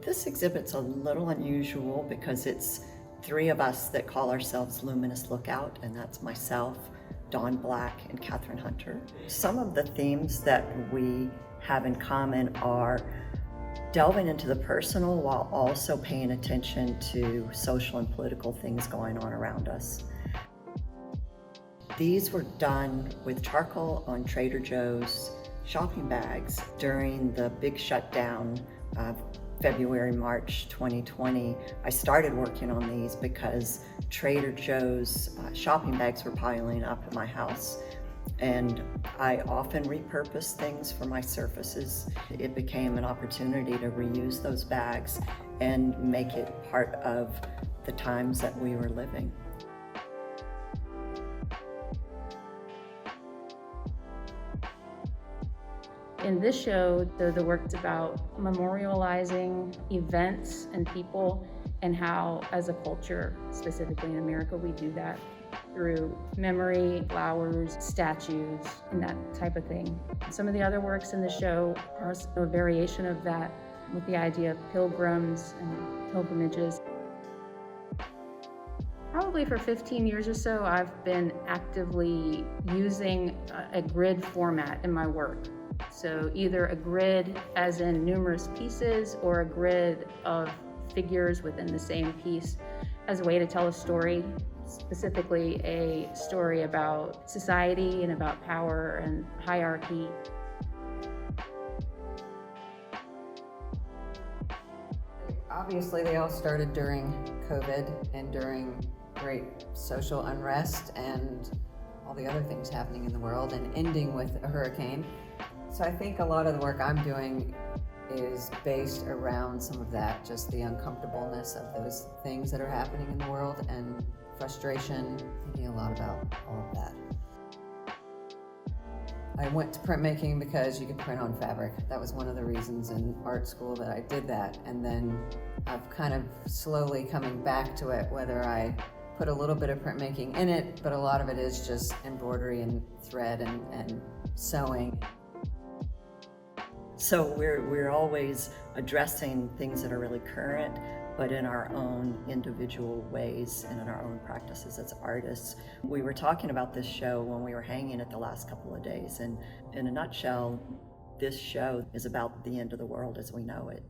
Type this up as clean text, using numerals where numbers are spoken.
This exhibit's a little unusual because it's three of us that call ourselves Luminous Lookout, and that's myself, Dawn Black, and Kathryn Hunter. Some of the themes that we have in common are delving into the personal while also paying attention to social and political things going on around us. These were done with charcoal on Trader Joe's shopping bags during the big shutdown of February, March 2020. I started working on these because Trader Joe's shopping bags were piling up at my house, and I often repurpose things for my surfaces. It became an opportunity to reuse those bags and make it part of the times that we were living. In this show, the work's about memorializing events and people and how, as a culture, specifically in America, we do that through memory, flowers, statues, and that type of thing. Some of the other works in the show are a variation of that with the idea of pilgrims and pilgrimages. Probably for 15 years or so, I've been actively using a grid format in my work. So either a grid as in numerous pieces or a grid of figures within the same piece as a way to tell a story, specifically a story about society and about power and hierarchy. Obviously, they all started during COVID and during great social unrest and all the other things happening in the world, and ending with a hurricane. So I think a lot of the work I'm doing is based around some of that, just the uncomfortableness of those things that are happening in the world and frustration, thinking a lot about all of that. I went to printmaking because you could print on fabric. That was one of the reasons in art school that I did that. And then I've kind of slowly coming back to it, whether I put a little bit of printmaking in it, but a lot of it is just embroidery and thread and sewing. So we're always addressing things that are really current, but in our own individual ways and in our own practices as artists. We were talking about this show when we were hanging it the last couple of days, and in a nutshell, this show is about the end of the world as we know it.